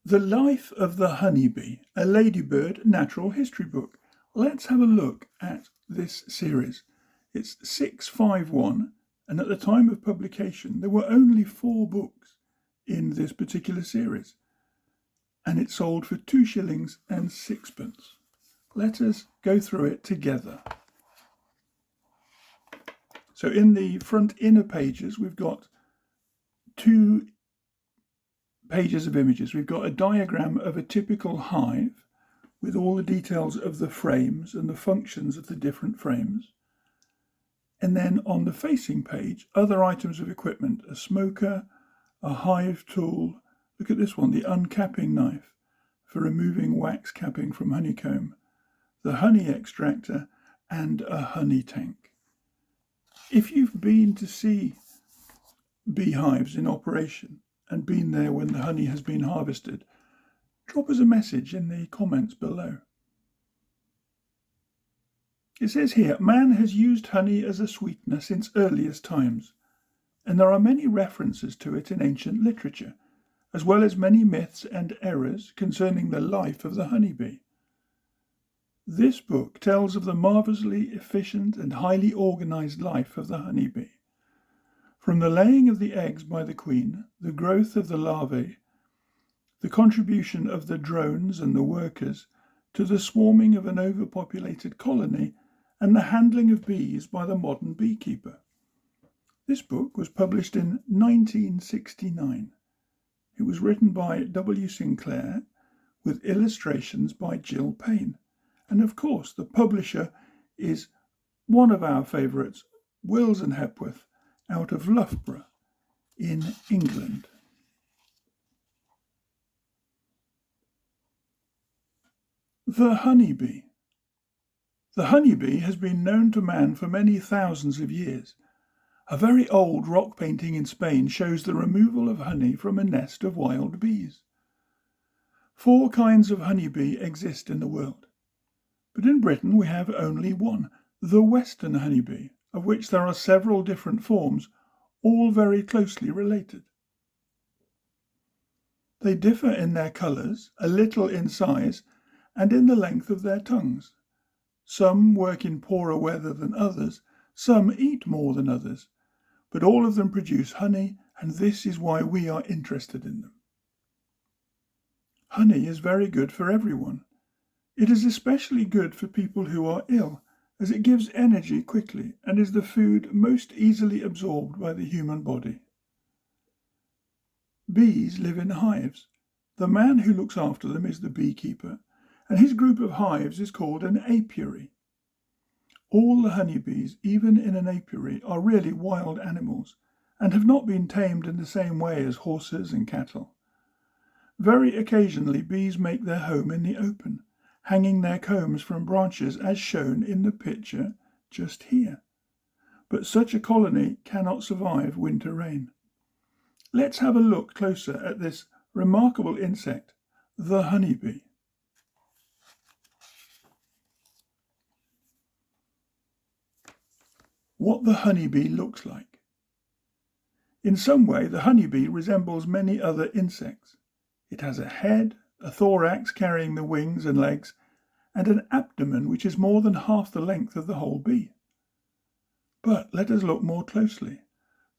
The Life of the Honeybee, a Ladybird natural history book. Let's have a look at this series. It's 651, and at the time of publication there were only 4 books in this particular series, and it sold for 2 shillings and 6pence. Let us go through it together. So in the front inner pages we've got 2 pages of images. We've got a diagram of a typical hive with all the details of the frames and the functions of the different frames. And then on the facing page, other items of equipment, a smoker, a hive tool. Look at this one, the uncapping knife for removing wax capping from honeycomb, the honey extractor, and a honey tank. If you've been to see beehives in operation and been there when the honey has been harvested, drop us a message in the comments below. It says here, man has used honey as a sweetener since earliest times, and there are many references to it in ancient literature, as well as many myths and errors concerning the life of the honeybee. This book tells of the marvellously efficient and highly organized life of the honeybee. From the laying of the eggs by the queen, the growth of the larvae, the contribution of the drones and the workers, to the swarming of an overpopulated colony, and the handling of bees by the modern beekeeper. This book was published in 1969. It was written by W. Sinclair with illustrations by Jill Payne. And of course, the publisher is one of our favourites, Wills and Hepworth, out of Loughborough in England. The honeybee. The honeybee has been known to man for many thousands of years. A very old rock painting in Spain shows the removal of honey from a nest of wild bees. 4 kinds of honeybee exist in the world, but in Britain we have only one, the western honeybee, of which there are several different forms, all very closely related. They differ in their colours, a little in size, and in the length of their tongues. Some work in poorer weather than others, some eat more than others, but all of them produce honey, and this is why we are interested in them. Honey is very good for everyone. It is especially good for people who are ill, as it gives energy quickly and is the food most easily absorbed by the human body. Bees live in hives. The man who looks after them is the beekeeper, and his group of hives is called an apiary. All the honeybees, even in an apiary, are really wild animals, and have not been tamed in the same way as horses and cattle. Very occasionally bees make their home in the open, hanging their combs from branches as shown in the picture just here. But such a colony cannot survive winter rain. Let's have a look closer at this remarkable insect, the honeybee. What the honeybee looks like. In some way, the honeybee resembles many other insects. It has a head, a thorax carrying the wings and legs, and an abdomen which is more than half the length of the whole bee. But let us look more closely.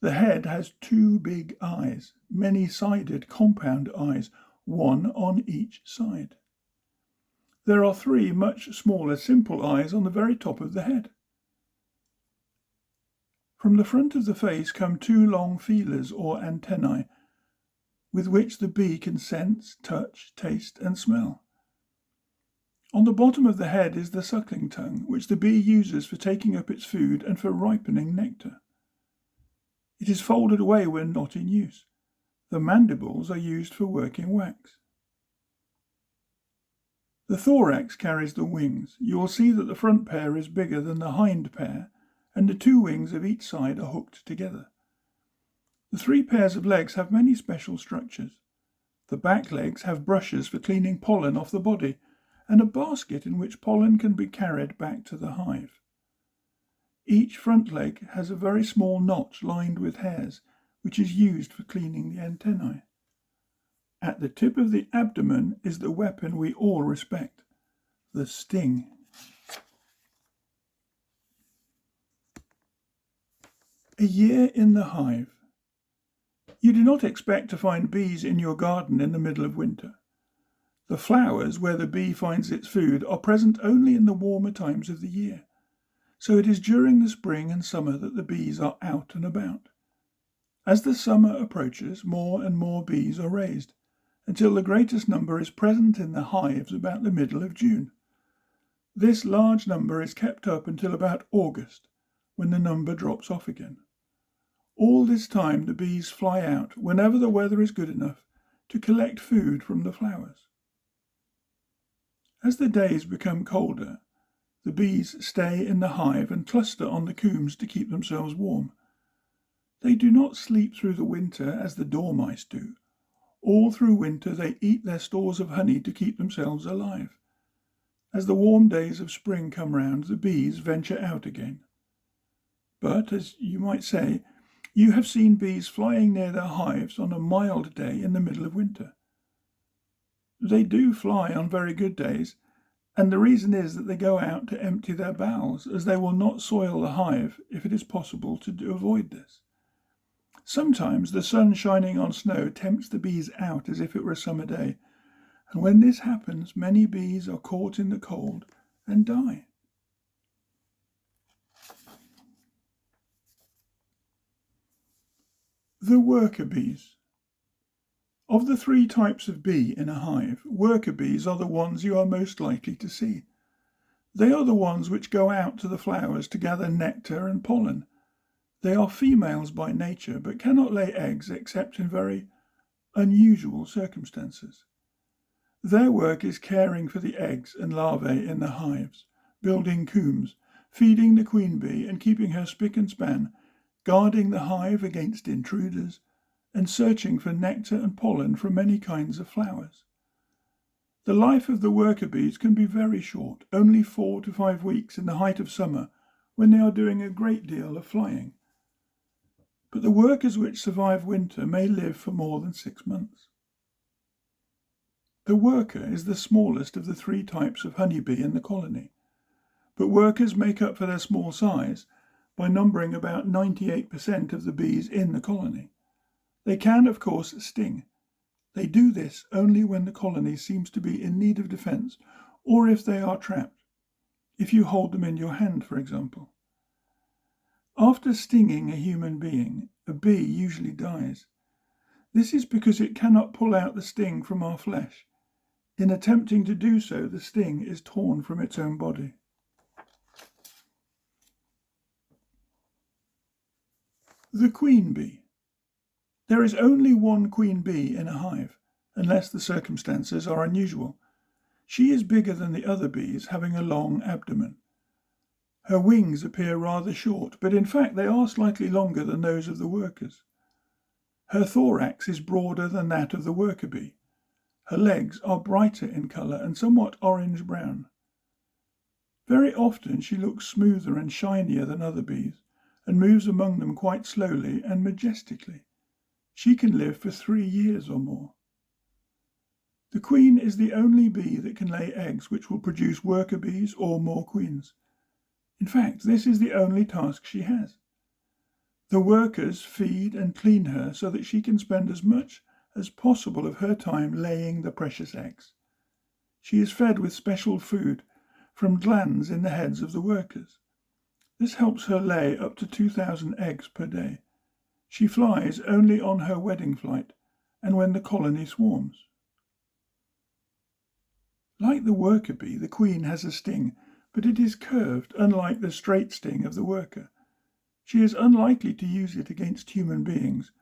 The head has 2 big eyes, many-sided compound eyes, one on each side. There are 3 much smaller simple eyes on the very top of the head. From the front of the face come 2 long feelers or antennae, with which the bee can sense, touch, taste, and smell. On the bottom of the head is the suckling tongue, which the bee uses for taking up its food and for ripening nectar. It is folded away when not in use. The mandibles are used for working wax. The thorax carries the wings. You will see that the front pair is bigger than the hind pair, and the 2 wings of each side are hooked together. The 3 pairs of legs have many special structures. The back legs have brushes for cleaning pollen off the body, and a basket in which pollen can be carried back to the hive. Each front leg has a very small notch lined with hairs, which is used for cleaning the antennae. At the tip of the abdomen is the weapon we all respect, the sting. A year in the hive. You do not expect to find bees in your garden in the middle of winter. The flowers where the bee finds its food are present only in the warmer times of the year, so it is during the spring and summer that the bees are out and about. As the summer approaches, more and more bees are raised, until the greatest number is present in the hives about the middle of June. This large number is kept up until about August, when the number drops off again. All this time the bees fly out, whenever the weather is good enough, to collect food from the flowers. As the days become colder, the bees stay in the hive and cluster on the combs to keep themselves warm. They do not sleep through the winter as the dormice do. All through winter they eat their stores of honey to keep themselves alive. As the warm days of spring come round, the bees venture out again. But, as you might say, you have seen bees flying near their hives on a mild day in the middle of winter. They do fly on very good days, and the reason is that they go out to empty their bowels, as they will not soil the hive if it is possible to avoid this. Sometimes the sun shining on snow tempts the bees out as if it were a summer day, and when this happens, many bees are caught in the cold and die. The worker bees. Of the 3 types of bee in a hive, worker bees are the ones you are most likely to see. They are the ones which go out to the flowers to gather nectar and pollen. They are females by nature, but cannot lay eggs except in very unusual circumstances. Their work is caring for the eggs and larvae in the hives, building combs, feeding the queen bee and keeping her spick and span, guarding the hive against intruders, and searching for nectar and pollen from many kinds of flowers. The life of the worker bees can be very short, only 4 to 5 weeks in the height of summer, when they are doing a great deal of flying. But the workers which survive winter may live for more than 6 months. The worker is the smallest of the 3 types of honeybee in the colony, but workers make up for their small size by numbering about 98% of the bees in the colony. They can, of course, sting. They do this only when the colony seems to be in need of defence, or if they are trapped. If you hold them in your hand, for example. After stinging a human being, a bee usually dies. This is because it cannot pull out the sting from our flesh. In attempting to do so, the sting is torn from its own body. The queen bee. There is only one queen bee in a hive, unless the circumstances are unusual. She is bigger than the other bees, having a long abdomen. Her wings appear rather short, but in fact they are slightly longer than those of the workers. Her thorax is broader than that of the worker bee. Her legs are brighter in colour and somewhat orange-brown. Very often she looks smoother and shinier than other bees, and moves among them quite slowly and majestically. She can live for 3 years or more. The queen is the only bee that can lay eggs which will produce worker bees or more queens. In fact, this is the only task she has. The workers feed and clean her so that she can spend as much as possible of her time laying the precious eggs. She is fed with special food from glands in the heads of the workers. This helps her lay up to 2,000 eggs per day. She flies only on her wedding flight and when the colony swarms. Like the worker bee, the queen has a sting, but it is curved, unlike the straight sting of the worker. She is unlikely to use it against human beings,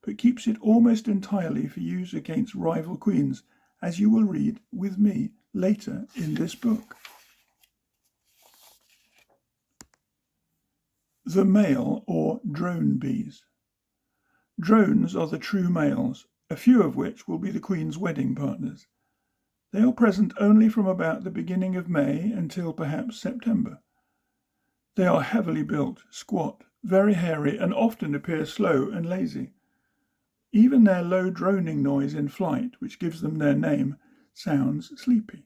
but keeps it almost entirely for use against rival queens, as you will read with me later in this book. The male or drone bees. Drones are the true males, a few of which will be the queen's wedding partners. They are present only from about the beginning of May until perhaps September. They are heavily built, squat, very hairy, and often appear slow and lazy. Even their low droning noise in flight, which gives them their name, sounds sleepy.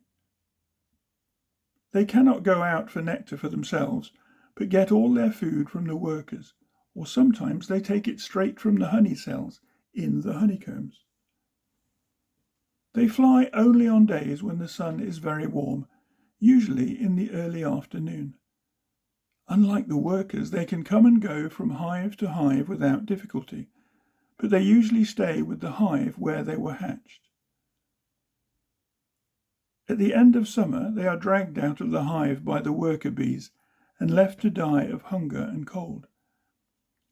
They cannot go out for nectar for themselves, but get all their food from the workers, or sometimes they take it straight from the honey cells in the honeycombs. They fly only on days when the sun is very warm, usually in the early afternoon. Unlike the workers, they can come and go from hive to hive without difficulty, but they usually stay with the hive where they were hatched. At the end of summer, they are dragged out of the hive by the worker bees and left to die of hunger and cold.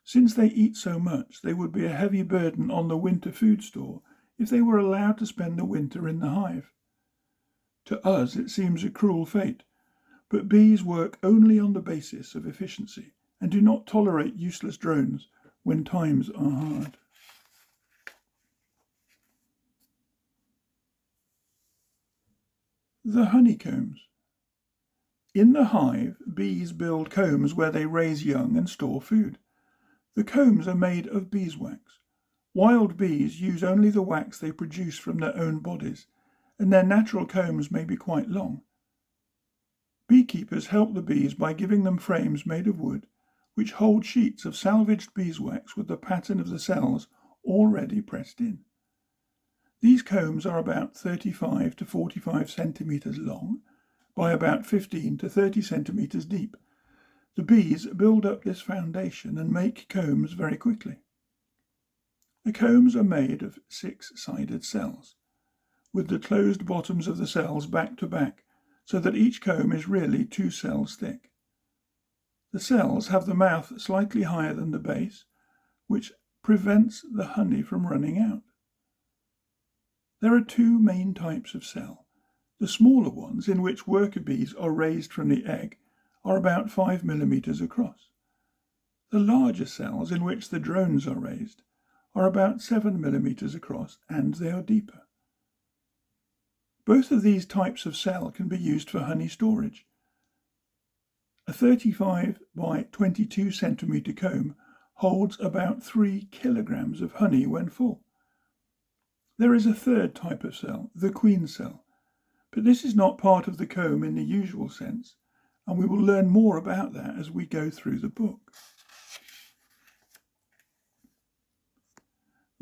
Since they eat so much, they would be a heavy burden on the winter food store if they were allowed to spend the winter in the hive. To us, it seems a cruel fate, but bees work only on the basis of efficiency and do not tolerate useless drones when times are hard. The honeycombs. In the hive, bees build combs where they raise young and store food. The combs are made of beeswax. Wild bees use only the wax they produce from their own bodies, and their natural combs may be quite long. Beekeepers help the bees by giving them frames made of wood, which hold sheets of salvaged beeswax with the pattern of the cells already pressed in. These combs are about 35 to 45 centimetres long by about 15 to 30 centimetres deep. The bees build up this foundation and make combs very quickly. The combs are made of 6-sided cells, with the closed bottoms of the cells back to back, so that each comb is really 2 cells thick. The cells have the mouth slightly higher than the base, which prevents the honey from running out. There are 2 main types of cell. The smaller ones, in which worker bees are raised from the egg, are about 5 millimetres across. The larger cells, in which the drones are raised, are about 7 millimetres across, and they are deeper. Both of these types of cell can be used for honey storage. A 35 by 22 centimetre comb holds about 3 kilograms of honey when full. There is a third type of cell, the queen cell, but this is not part of the comb in the usual sense, and we will learn more about that as we go through the book.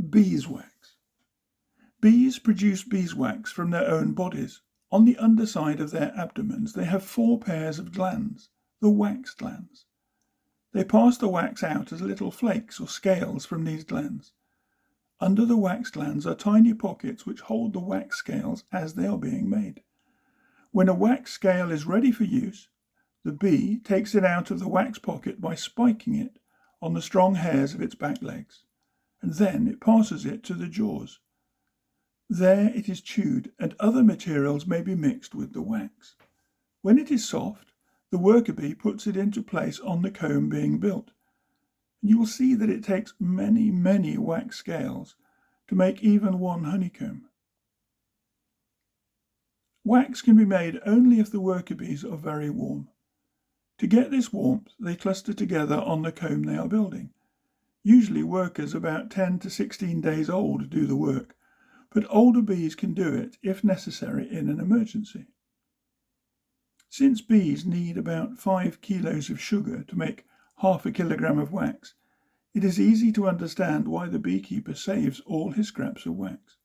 Beeswax. Bees produce beeswax from their own bodies. On the underside of their abdomens they have 4 pairs of glands, the wax glands. They pass the wax out as little flakes or scales from these glands. Under the wax glands are tiny pockets which hold the wax scales as they are being made. When a wax scale is ready for use, the bee takes it out of the wax pocket by spiking it on the strong hairs of its back legs, and then it passes it to the jaws. There it is chewed, and other materials may be mixed with the wax. When it is soft, the worker bee puts it into place on the comb being built. You will see that it takes many, many wax scales to make even one honeycomb. Wax can be made only if the worker bees are very warm. To get this warmth, they cluster together on the comb they are building. Usually workers about 10 to 16 days old do the work, but older bees can do it if necessary in an emergency. Since bees need about 5 kilos of sugar to make half a kilogram of wax, it is easy to understand why the beekeeper saves all his scraps of wax.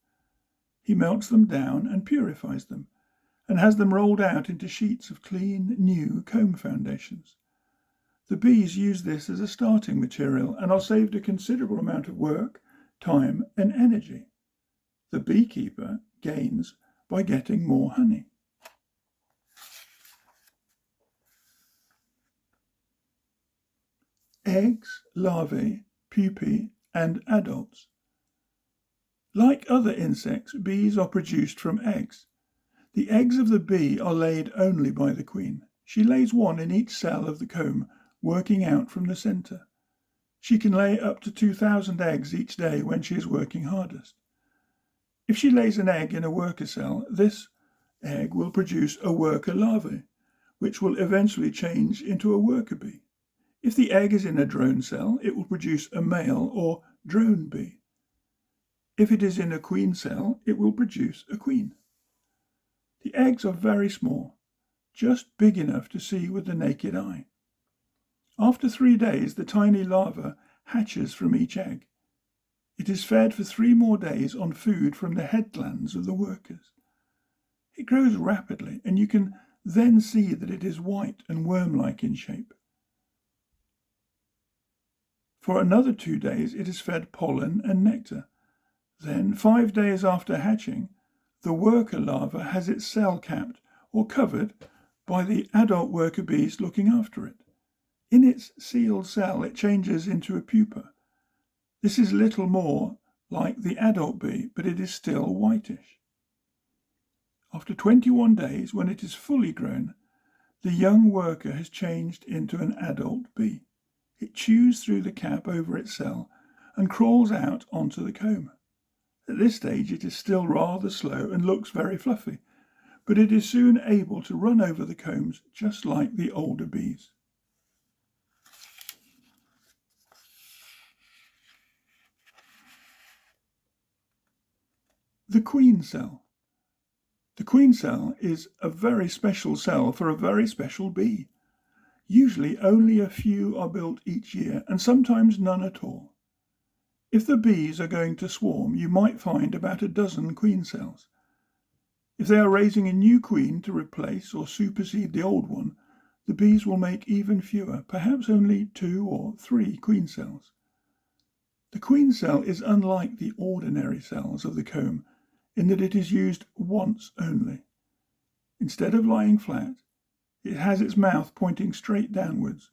He melts them down and purifies them, and has them rolled out into sheets of clean, new comb foundations. The bees use this as a starting material and are saved a considerable amount of work, time, and energy. The beekeeper gains by getting more honey. Eggs, larvae, pupae, and adults. Like other insects, bees are produced from eggs. The eggs of the bee are laid only by the queen. She lays one in each cell of the comb, working out from the centre. She can lay up to 2,000 eggs each day when she is working hardest. If she lays an egg in a worker cell, this egg will produce a worker larvae, which will eventually change into a worker bee. If the egg is in a drone cell, it will produce a male or drone bee. If it is in a queen cell, it will produce a queen. The eggs are very small, just big enough to see with the naked eye. After 3 days, the tiny larva hatches from each egg. It is fed for 3 more days on food from the head glands of the workers. It grows rapidly, and you can then see that it is white and worm-like in shape. For another 2 days, it is fed pollen and nectar. Then, 5 days after hatching, the worker larva has its cell capped or covered by the adult worker bees looking after it. In its sealed cell, it changes into a pupa. This is little more like the adult bee, but it is still whitish. After 21 days, when it is fully grown, the young worker has changed into an adult bee. It chews through the cap over its cell and crawls out onto the comb. At this stage it is still rather slow and looks very fluffy, but it is soon able to run over the combs just like the older bees. The queen cell. The queen cell is a very special cell for a very special bee. Usually only a few are built each year, and sometimes none at all. If the bees are going to swarm, you might find about a dozen queen cells. If they are raising a new queen to replace or supersede the old one, the bees will make even fewer, perhaps only 2 or 3 queen cells. The queen cell is unlike the ordinary cells of the comb in that it is used once only. Instead of lying flat, it has its mouth pointing straight downwards.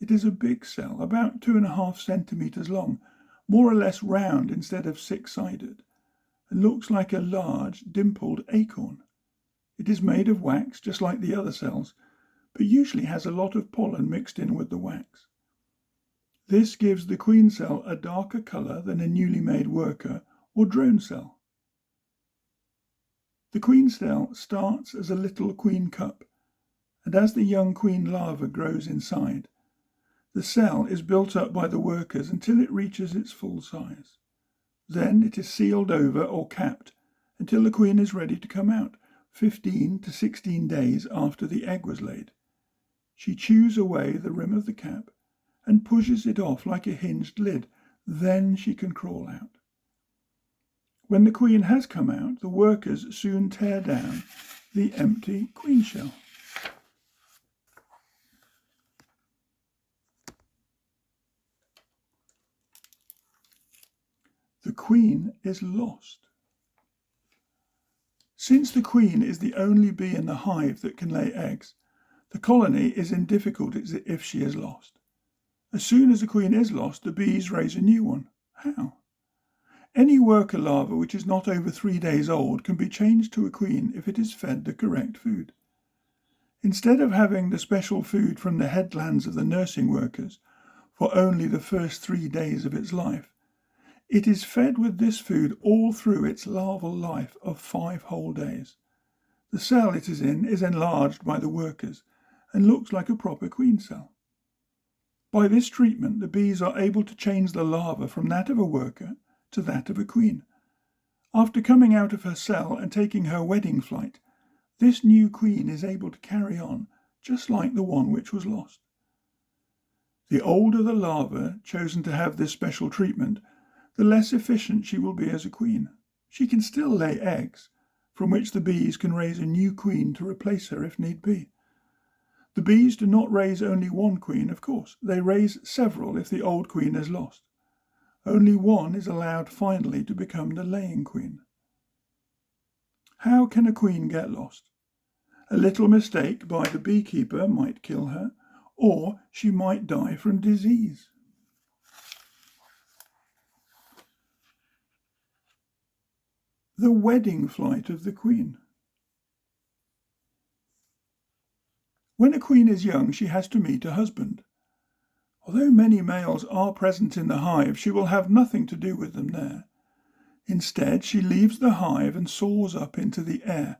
It is a big cell, about 2.5 centimetres long, more or less round instead of 6-sided, and looks like a large, dimpled acorn. It is made of wax, just like the other cells, but usually has a lot of pollen mixed in with the wax. This gives the queen cell a darker colour than a newly made worker or drone cell. The queen cell starts as a little queen cup, and as the young queen larva grows inside, the cell is built up by the workers until it reaches its full size. Then it is sealed over or capped until the queen is ready to come out, 15 to 16 days after the egg was laid. She chews away the rim of the cap and pushes it off like a hinged lid. Then she can crawl out. When the queen has come out, the workers soon tear down the empty queen shell. The queen is lost. Since the queen is the only bee in the hive that can lay eggs, the colony is in difficulties if she is lost. As soon as the queen is lost, the bees raise a new one. How? Any worker larva which is not over 3 days old can be changed to a queen if it is fed the correct food. Instead of having the special food from the head glands of the nursing workers for only the first 3 days of its life, it is fed with this food all through its larval life of 5 whole days. The cell it is in is enlarged by the workers and looks like a proper queen cell. By this treatment, the bees are able to change the larva from that of a worker to that of a queen. After coming out of her cell and taking her wedding flight, this new queen is able to carry on just like the one which was lost. The older the larva chosen to have this special treatment, the less efficient she will be as a queen. She can still lay eggs, from which the bees can raise a new queen to replace her if need be. The bees do not raise only one queen, of course. They raise several if the old queen is lost. Only one is allowed finally to become the laying queen. How can a queen get lost? A little mistake by the beekeeper might kill her, or she might die from disease. The wedding flight of the queen. When a queen is young, she has to meet a husband. Although many males are present in the hive, she will have nothing to do with them there. Instead, she leaves the hive and soars up into the air,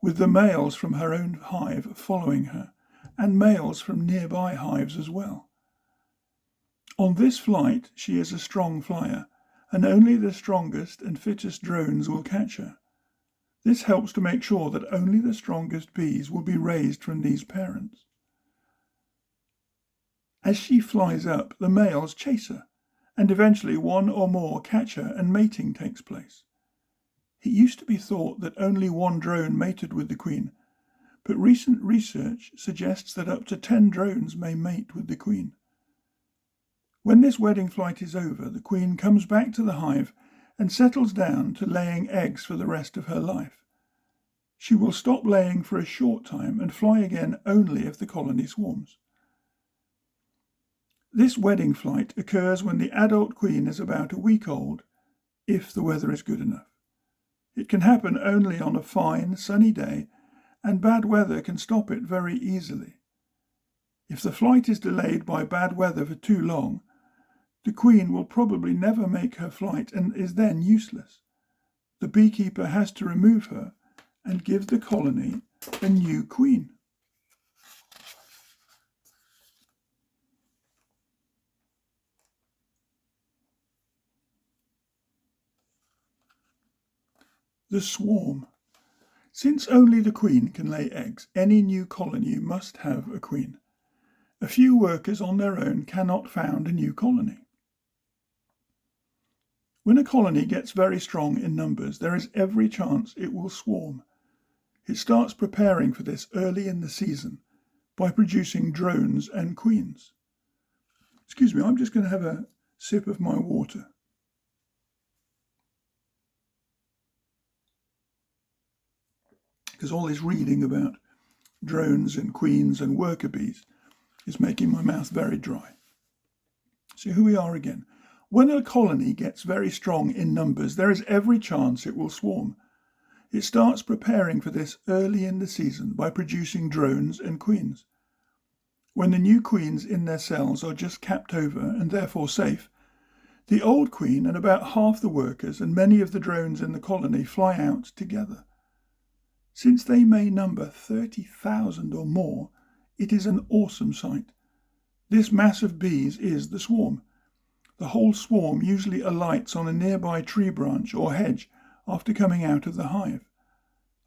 with the males from her own hive following her, and males from nearby hives as well. On this flight, she is a strong flyer, and only the strongest and fittest drones will catch her. This helps to make sure that only the strongest bees will be raised from these parents. As she flies up, the males chase her, and eventually one or more catch her and mating takes place. It used to be thought that only one drone mated with the queen, but recent research suggests that up to 10 drones may mate with the queen. When this wedding flight is over, the queen comes back to the hive and settles down to laying eggs for the rest of her life. She will stop laying for a short time and fly again only if the colony swarms. This wedding flight occurs when the adult queen is about a week old, if the weather is good enough. It can happen only on a fine, sunny day, and bad weather can stop it very easily. If the flight is delayed by bad weather for too long, the queen will probably never make her flight and is then useless. The beekeeper has to remove her and give the colony a new queen. The swarm. Since only the queen can lay eggs, any new colony must have a queen. A few workers on their own cannot found a new colony. When a colony gets very strong in numbers, there is every chance it will swarm. It starts preparing for this early in the season by producing drones and queens. Excuse me, I'm just going to have a sip of my water. Because all this reading about drones and queens and worker bees is making my mouth very dry. So here we are again. When a colony gets very strong in numbers, there is every chance it will swarm. It starts preparing for this early in the season by producing drones and queens. When the new queens in their cells are just capped over and therefore safe, the old queen and about half the workers and many of the drones in the colony fly out together. Since they may number 30,000 or more, it is an awesome sight. This mass of bees is the swarm. The whole swarm usually alights on a nearby tree branch or hedge after coming out of the hive.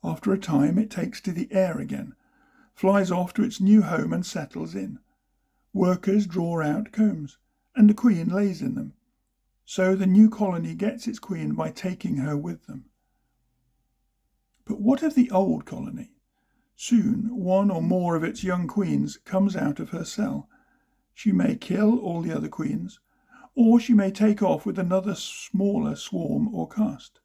After a time it takes to the air again, flies off to its new home and settles in. Workers draw out combs, and the queen lays in them. So the new colony gets its queen by taking her with them. But what of the old colony? Soon one or more of its young queens comes out of her cell. She may kill all the other queens, or she may take off with another smaller swarm or caste.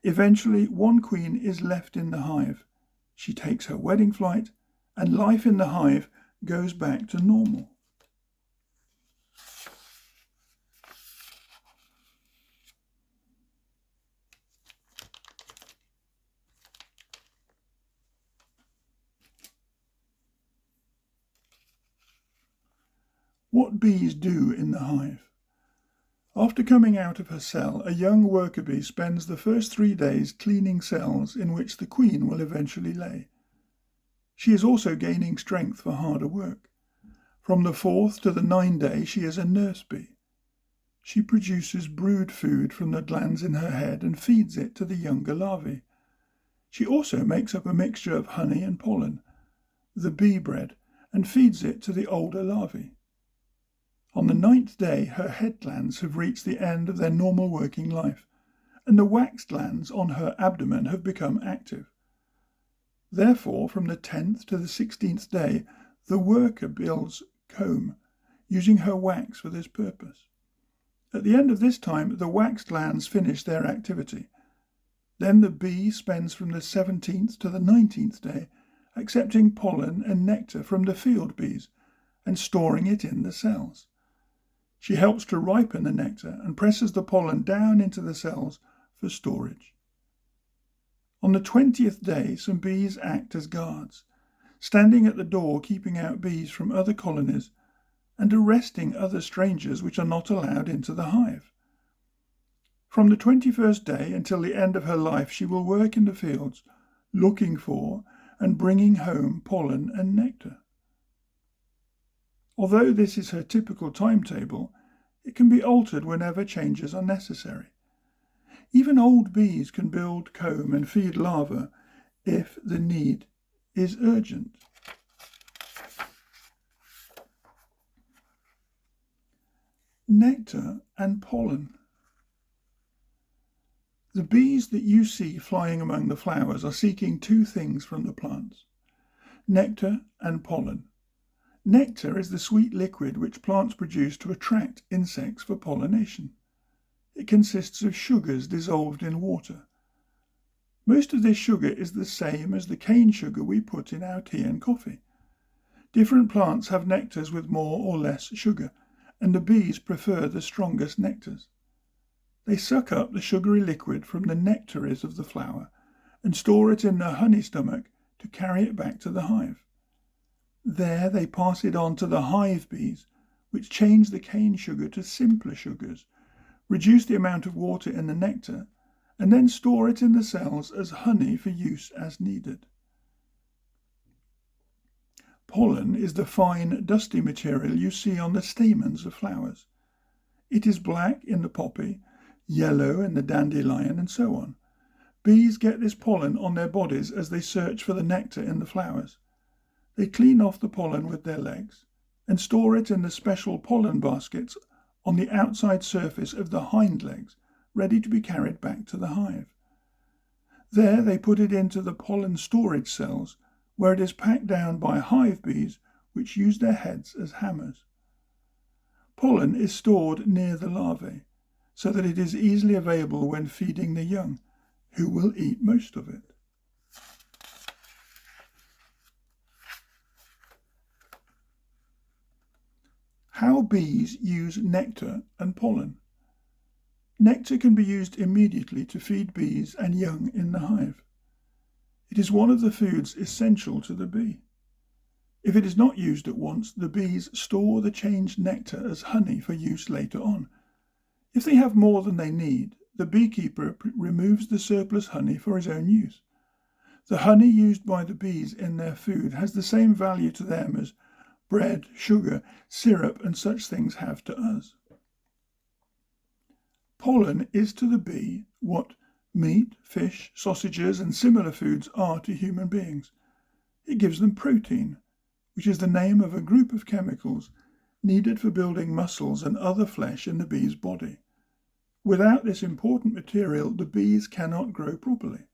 Eventually, one queen is left in the hive. She takes her wedding flight, and life in the hive goes back to normal. What bees do in the hive. After coming out of her cell, a young worker bee spends the first 3 days cleaning cells in which the queen will eventually lay. She is also gaining strength for harder work. From the 4th to the 9th day, she is a nurse bee. She produces brood food from the glands in her head and feeds it to the younger larvae. She also makes up a mixture of honey and pollen, the bee bread, and feeds it to the older larvae. On the 9th day, her head glands have reached the end of their normal working life, and the wax glands on her abdomen have become active. Therefore, from the 10th to the 16th day, the worker builds comb, using her wax for this purpose. At the end of this time, the wax glands finish their activity. Then the bee spends from the 17th to the 19th day accepting pollen and nectar from the field bees and storing it in the cells. She helps to ripen the nectar and presses the pollen down into the cells for storage. On the 20th day, some bees act as guards, standing at the door keeping out bees from other colonies and arresting other strangers which are not allowed into the hive. From the 21st day until the end of her life, she will work in the fields, looking for and bringing home pollen and nectar. Although this is her typical timetable, It can be altered whenever changes are necessary. Even old bees can build comb and feed larvae if the need is urgent. Nectar and pollen. The bees that you see flying among the flowers are seeking two things from the plants: nectar and pollen. Nectar is the sweet liquid which plants produce to attract insects for pollination. It consists of sugars dissolved in water. Most of this sugar is the same as the cane sugar we put in our tea and coffee. Different plants have nectars with more or less sugar, and the bees prefer the strongest nectars. They suck up the sugary liquid from the nectaries of the flower and store it in their honey stomach to carry it back to the hive. There they pass it on to the hive bees, which change the cane sugar to simpler sugars, reduce the amount of water in the nectar, and then store it in the cells as honey for use as needed. Pollen is the fine, dusty material you see on the stamens of flowers. It is black in the poppy, yellow in the dandelion, and so on. Bees get this pollen on their bodies as they search for the nectar in the flowers. They clean off the pollen with their legs and store it in the special pollen baskets on the outside surface of the hind legs, ready to be carried back to the hive. There they put it into the pollen storage cells, where it is packed down by hive bees, which use their heads as hammers. Pollen is stored near the larvae, so that it is easily available when feeding the young, who will eat most of it. How bees use nectar and pollen. Nectar can be used immediately to feed bees and young in the hive. It is one of the foods essential to the bee. If it is not used at once, the bees store the changed nectar as honey for use later on. If they have more than they need, the beekeeper removes the surplus honey for his own use. The honey used by the bees in their food has the same value to them as bread, sugar, syrup, and such things have to us. Pollen is to the bee what meat, fish, sausages, and similar foods are to human beings. It gives them protein, which is the name of a group of chemicals needed for building muscles and other flesh in the bee's body. Without this important material, the bees cannot grow properly.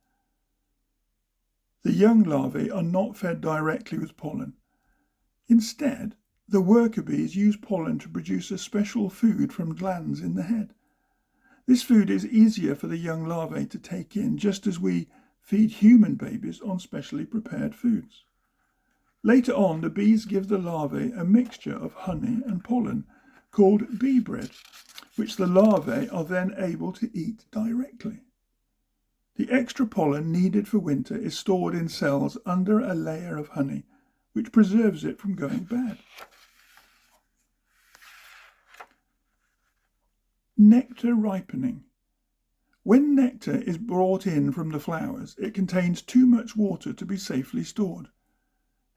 The young larvae are not fed directly with pollen. Instead, the worker bees use pollen to produce a special food from glands in the head. This food is easier for the young larvae to take in, just as we feed human babies on specially prepared foods. Later on, the bees give the larvae a mixture of honey and pollen called bee bread, which the larvae are then able to eat directly. The extra pollen needed for winter is stored in cells under a layer of honey, which preserves it from going bad. Nectar ripening. When nectar is brought in from the flowers, it contains too much water to be safely stored.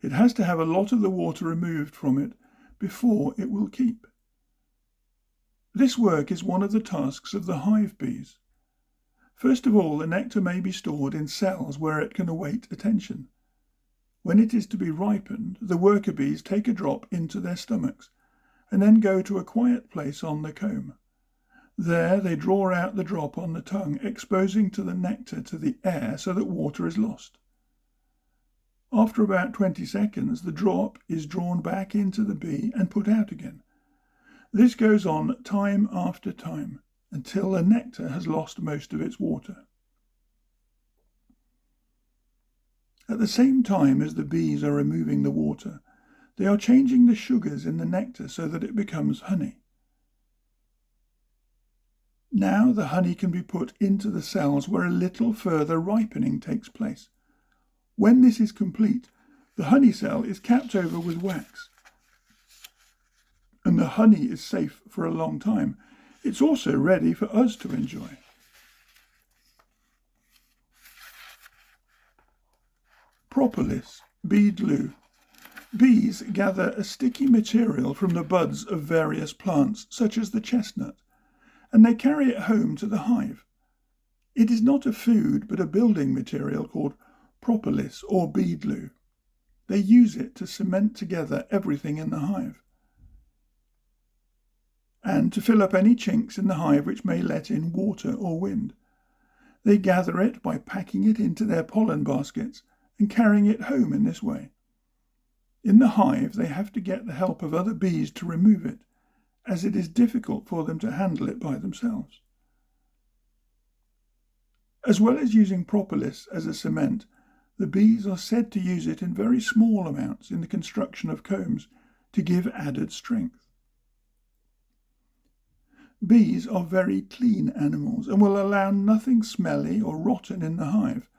It has to have a lot of the water removed from it before it will keep. This work is one of the tasks of the hive bees. First of all, the nectar may be stored in cells where it can await attention. When it is to be ripened, the worker bees take a drop into their stomachs and then go to a quiet place on the comb. There they draw out the drop on the tongue, exposing to the nectar to the air so that water is lost. After about 20 seconds, the drop is drawn back into the bee and put out again. This goes on time after time until the nectar has lost most of its water. At the same time as the bees are removing the water, they are changing the sugars in the nectar so that it becomes honey. Now the honey can be put into the cells where a little further ripening takes place. When this is complete, the honey cell is capped over with wax, and the honey is safe for a long time. It's also ready for us to enjoy. Propolis, bee glue. Bees gather a sticky material from the buds of various plants, such as the chestnut, and they carry it home to the hive. It is not a food, but a building material called propolis or bee glue. They use it to cement together everything in the hive, and to fill up any chinks in the hive which may let in water or wind. They gather it by packing it into their pollen baskets and carrying it home in this way. In the hive, they have to get the help of other bees to remove it, as it is difficult for them to handle it by themselves. As well as using propolis as a cement, the bees are said to use it in very small amounts in the construction of combs to give added strength. Bees are very clean animals and will allow nothing smelly or rotten in the hive.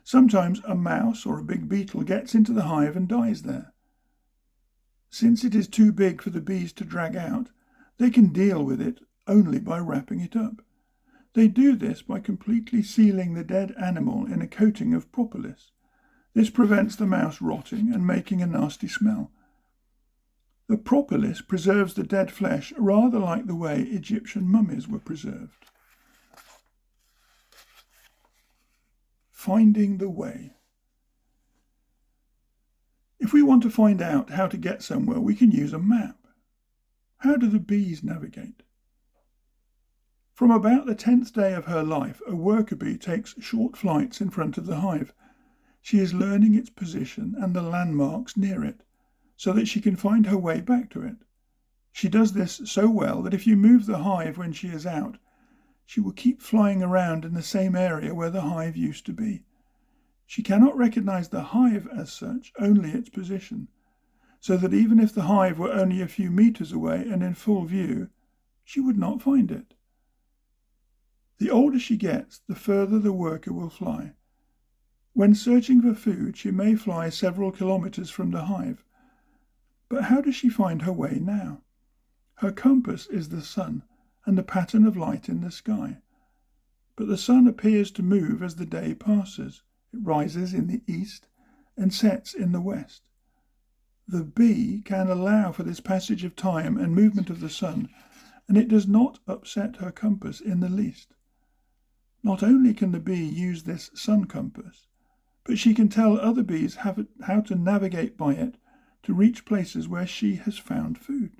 Sometimes a mouse or a big beetle gets into the hive and dies there. Since it is too big for the bees to drag out, they can deal with it only by wrapping it up. They do this by completely sealing the dead animal in a coating of propolis. This prevents the mouse rotting and making a nasty smell. The propolis preserves the dead flesh rather like the way Egyptian mummies were preserved. Finding the way. If we want to find out how to get somewhere, we can use a map. How do the bees navigate? From about the 10th day of her life, a worker bee takes short flights in front of the hive. She is learning its position and the landmarks near it, so that she can find her way back to it. She does this so well that if you move the hive when she is out, she will keep flying around in the same area where the hive used to be. She cannot recognize the hive as such, only its position, so that even if the hive were only a few meters away and in full view, she would not find it. The older she gets, the further the worker will fly. When searching for food, she may fly several kilometers from the hive. But how does she find her way now? Her compass is the sun and the pattern of light in the sky. But the sun appears to move as the day passes. It rises in the east and sets in the west. The bee can allow for this passage of time and movement of the sun, and it does not upset her compass in the least. Not only can the bee use this sun compass, but she can tell other bees how to navigate by it to reach places where she has found food.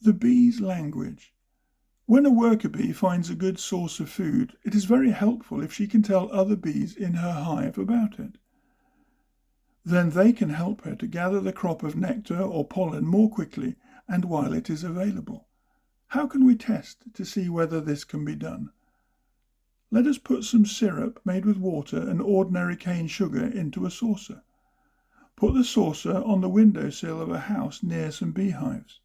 The bee's language. When a worker bee finds a good source of food, it is very helpful if she can tell other bees in her hive about it. Then they can help her to gather the crop of nectar or pollen more quickly and while it is available. How can we test to see whether this can be done? Let us put some syrup made with water and ordinary cane sugar into a saucer. Put the saucer on the windowsill of a house near some beehives.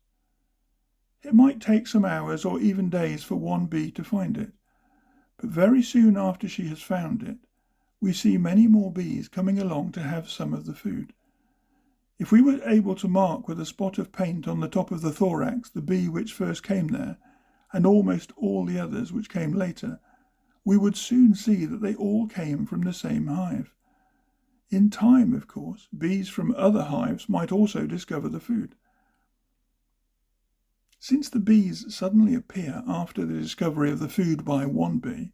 It might take some hours or even days for one bee to find it, but very soon after she has found it, we see many more bees coming along to have some of the food. If we were able to mark with a spot of paint on the top of the thorax the bee which first came there, and almost all the others which came later, we would soon see that they all came from the same hive. In time, of course, bees from other hives might also discover the food. Since the bees suddenly appear after the discovery of the food by one bee,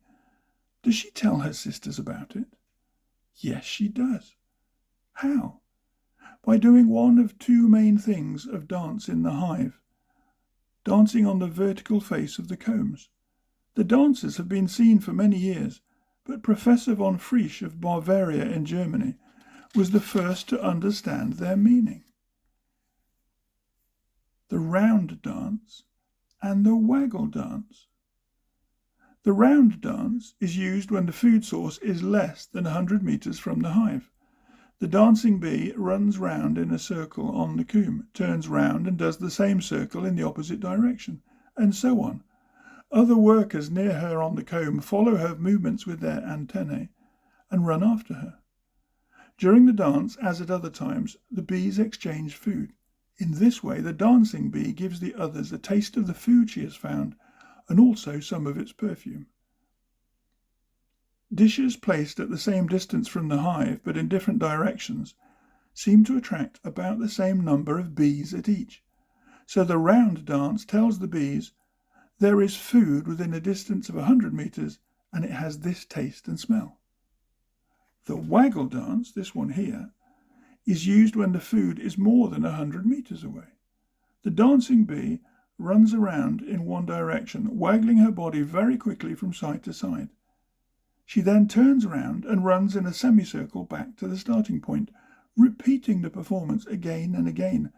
does she tell her sisters about it? Yes, she does. How? By doing one of two main things of dance in the hive. Dancing on the vertical face of the combs. The dances have been seen for many years, but Professor von Frisch of Bavaria in Germany was the first to understand their meaning. The round dance and the waggle dance. The round dance is used when the food source is less than 100 meters from the hive. The dancing bee runs round in a circle on the comb, turns round and does the same circle in the opposite direction, and so on. Other workers near her on the comb follow her movements with their antennae and run after her. During the dance, as at other times, the bees exchange food. In this way, the dancing bee gives the others a taste of the food she has found and also some of its perfume. Dishes placed at the same distance from the hive but in different directions seem to attract about the same number of bees at each. So the round dance tells the bees there is food within a distance of 100 metres and it has this taste and smell. The waggle dance, this one here, is used when the food is more than 100 metres away. The dancing bee runs around in one direction, waggling her body very quickly from side to side. She then turns around and runs in a semicircle back to the starting point, repeating the performance again and again,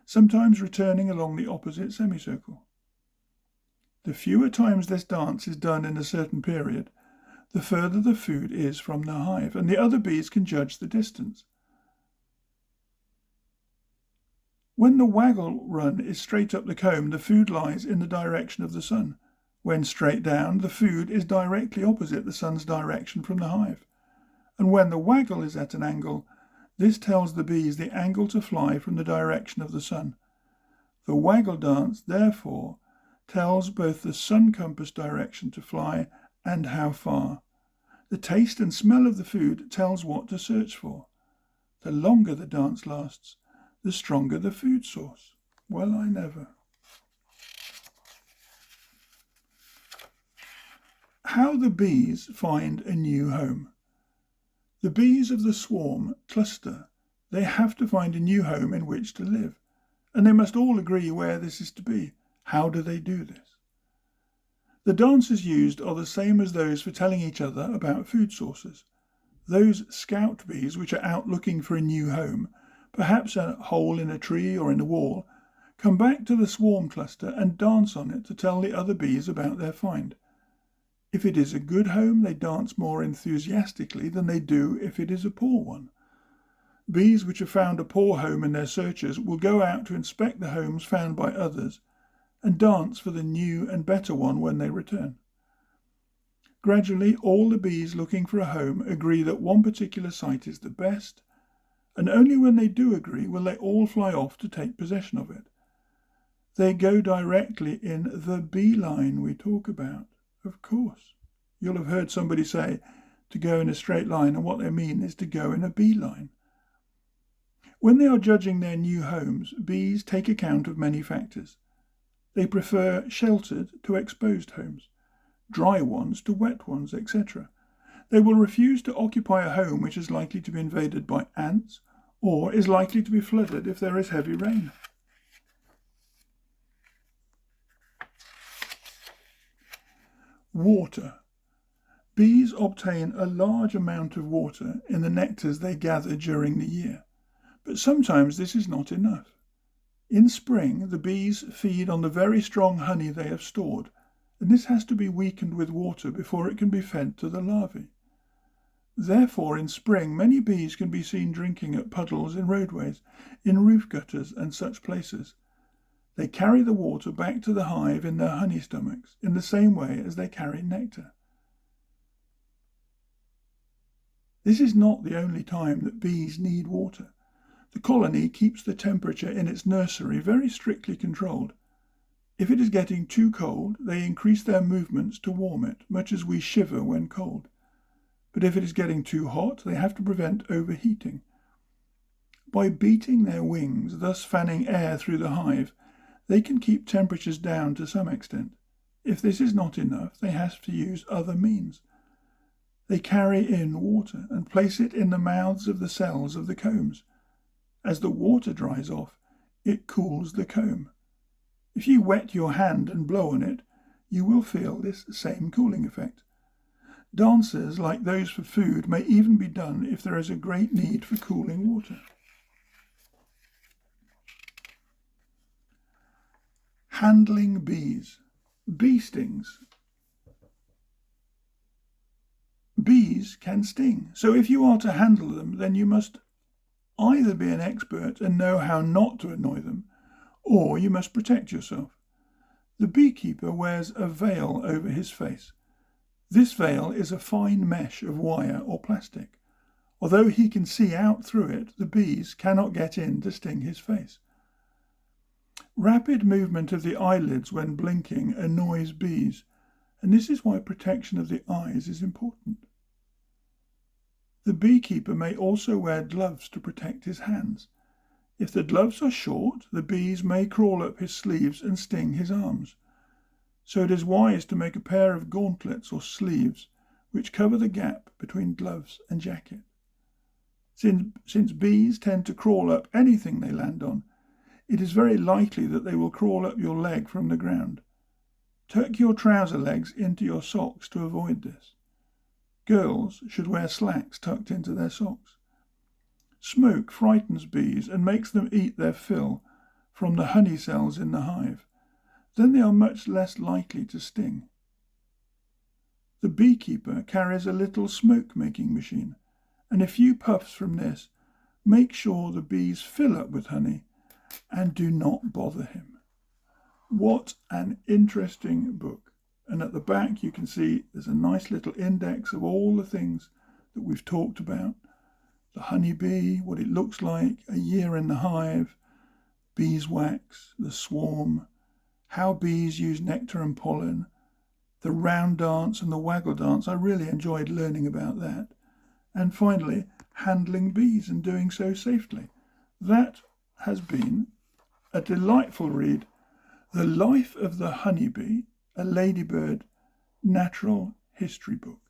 sometimes returning along the opposite semicircle. The fewer times this dance is done in a certain period, the further the food is from the hive, and the other bees can judge the distance. When the waggle run is straight up the comb, the food lies in the direction of the sun. When straight down, the food is directly opposite the sun's direction from the hive. And when the waggle is at an angle, this tells the bees the angle to fly from the direction of the sun. The waggle dance, therefore, tells both the sun compass direction to fly and how far. The taste and smell of the food tells what to search for. The longer the dance lasts, the stronger the food source. Well, I never. How the bees find a new home. The bees of the swarm cluster. They have to find a new home in which to live, and they must all agree where this is to be. How do they do this? The dances used are the same as those for telling each other about food sources. Those scout bees which are out looking for a new home, perhaps a hole in a tree or in a wall, come back to the swarm cluster and dance on it to tell the other bees about their find. If it is a good home, they dance more enthusiastically than they do if it is a poor one. Bees which have found a poor home in their searches will go out to inspect the homes found by others and dance for the new and better one when they return. Gradually, all the bees looking for a home agree that one particular site is the best, and only when they do agree will they all fly off to take possession of it. They go directly in the bee line we talk about, of course. You'll have heard somebody say to go in a straight line, and what they mean is to go in a bee line. When they are judging their new homes, bees take account of many factors. They prefer sheltered to exposed homes, dry ones to wet ones, etc. They will refuse to occupy a home which is likely to be invaded by ants or is likely to be flooded if there is heavy rain. Water. Bees obtain a large amount of water in the nectars they gather during the year, but sometimes this is not enough. In spring, the bees feed on the very strong honey they have stored, and this has to be weakened with water before it can be fed to the larvae. Therefore, in spring, many bees can be seen drinking at puddles in roadways, in roof gutters and such places. They carry the water back to the hive in their honey stomachs, in the same way as they carry nectar. This is not the only time that bees need water. The colony keeps the temperature in its nursery very strictly controlled. If it is getting too cold, they increase their movements to warm it, much as we shiver when cold. But if it is getting too hot, they have to prevent overheating. By beating their wings, thus fanning air through the hive, they can keep temperatures down to some extent. If this is not enough, they have to use other means. They carry in water and place it in the mouths of the cells of the combs. As the water dries off, it cools the comb. If you wet your hand and blow on it, you will feel this same cooling effect. Dances like those for food may even be done if there is a great need for cooling water. Handling bees. Bee stings. Bees can sting, so if you are to handle them, then you must either be an expert and know how not to annoy them, or you must protect yourself. The beekeeper wears a veil over his face. This veil is a fine mesh of wire or plastic. Although he can see out through it, the bees cannot get in to sting his face. Rapid movement of the eyelids when blinking annoys bees, and this is why protection of the eyes is important. The beekeeper may also wear gloves to protect his hands. If the gloves are short, the bees may crawl up his sleeves and sting his arms. So it is wise to make a pair of gauntlets or sleeves which cover the gap between gloves and jacket. Since bees tend to crawl up anything they land on, it is very likely that they will crawl up your leg from the ground. Tuck your trouser legs into your socks to avoid this. Girls should wear slacks tucked into their socks. Smoke frightens bees and makes them eat their fill from the honey cells in the hive. Then they are much less likely to sting. The beekeeper carries a little smoke-making machine, and a few puffs from this make sure the bees fill up with honey and do not bother him. What an interesting book. And at the back you can see there's a nice little index of all the things that we've talked about. The honeybee, what it looks like, a year in the hive, beeswax, the swarm, how bees use nectar and pollen, the round dance and the waggle dance. I really enjoyed learning about that. And finally, handling bees and doing so safely. That has been a delightful read. The Life of the Honeybee, a Ladybird natural history book.